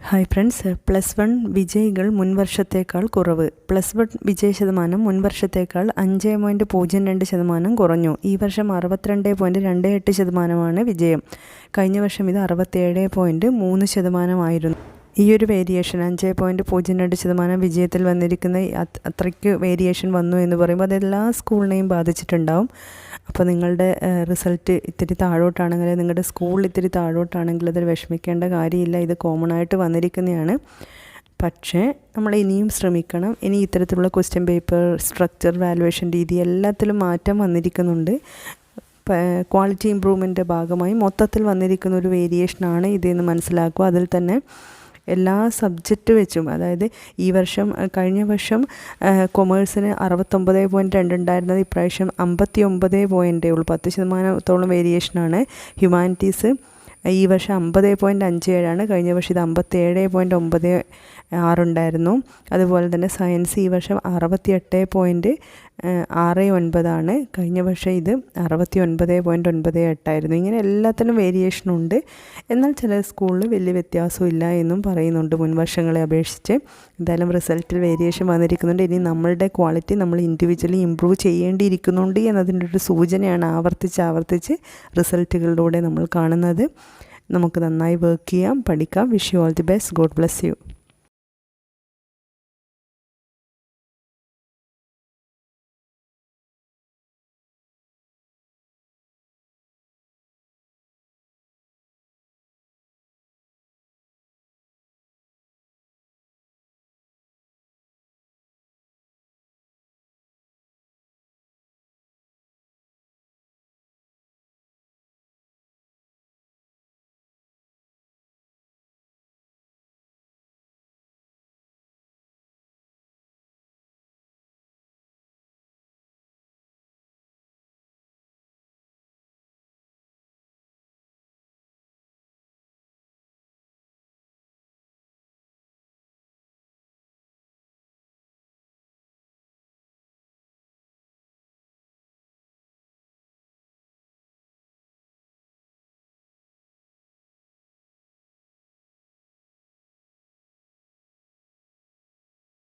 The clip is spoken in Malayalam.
ഹായ് ഫ്രണ്ട്സ്, +1 വിജയികൾ മുൻവർഷത്തേക്കാൾ കുറവ്. +1 വിജയ ശതമാനം മുൻവർഷത്തേക്കാൾ 5.02% കുറഞ്ഞു. ഈ വർഷം 62.28% വിജയം. കഴിഞ്ഞ വർഷം ഇത് 67.3% ഈ ഒരു വേരിയേഷൻ 5.02% വിജയത്തിൽ വന്നിരിക്കുന്ന അത്രയ്ക്ക് വേരിയേഷൻ വന്നു എന്ന് പറയുമ്പോൾ അതെല്ലാ സ്കൂളിനെയും ബാധിച്ചിട്ടുണ്ടാവും. അപ്പോൾ നിങ്ങളുടെ റിസൾട്ട് ഇത്തിരി താഴോട്ടാണെങ്കിൽ, നിങ്ങളുടെ സ്കൂൾ ഇത്തിരി താഴോട്ടാണെങ്കിൽ അതിൽ വിഷമിക്കേണ്ട കാര്യമില്ല. ഇത് കോമൺ ആയിട്ട് വന്നിരിക്കുന്നതാണ്. പക്ഷേ നമ്മൾ ഇനിയും ശ്രമിക്കണം. ഇനി ഇത്തരത്തിലുള്ള ക്വസ്റ്റ്യൻ പേപ്പർ, സ്ട്രക്ചർ, വാലുവേഷൻ രീതി എല്ലാത്തിലും മാറ്റം വന്നിരിക്കുന്നുണ്ട്. ക്വാളിറ്റി ഇമ്പ്രൂവ്മെൻറ്റിൻ്റെ ഭാഗമായി മൊത്തത്തിൽ വന്നിരിക്കുന്ന ഒരു വേരിയേഷനാണ് ഇതെന്ന് മനസ്സിലാക്കുക. അതിൽ തന്നെ എല്ലാ സബ്ജക്റ്റ് വെച്ചും, അതായത് ഈ വർഷം, കഴിഞ്ഞ വർഷം കൊമേഴ്സിന് 69.2 ഉണ്ടായിരുന്നത് ഇപ്രാവശ്യം 59 ഉള്ളൂ. 10% വേരിയേഷനാണ്. ഹ്യൂമാനിറ്റീസ് ഈ വർഷം 50.57, കഴിഞ്ഞ വർഷം ഇത് 57.96 ഉണ്ടായിരുന്നു. അതുപോലെ തന്നെ സയൻസ് ഈ വർഷം 68.69, കഴിഞ്ഞ വർഷം ഇത് 69.98 ഇങ്ങനെ എല്ലാത്തിനും വേരിയേഷനുണ്ട്. എന്നാൽ ചില സ്കൂളിൽ വലിയ വ്യത്യാസമില്ല എന്നും പറയുന്നുണ്ട് മുൻവർഷങ്ങളെ അപേക്ഷിച്ച്. എന്തായാലും റിസൾട്ടിൽ വേരിയേഷൻ വന്നിരിക്കുന്നുണ്ട്. ഇനി നമ്മളുടെ ക്വാളിറ്റി നമ്മൾ ഇൻഡിവിജ്വലി ഇമ്പ്രൂവ് ചെയ്യേണ്ടിയിരിക്കുന്നുണ്ട് എന്നതിൻ്റെ ഒരു സൂചനയാണ് ആവർത്തിച്ച് റിസൾട്ടുകളിലൂടെ നമ്മൾ കാണുന്നത്. നമുക്ക് നന്നായി വർക്ക് ചെയ്യാം, പഠിക്കാം. Wish you all the best. God bless you.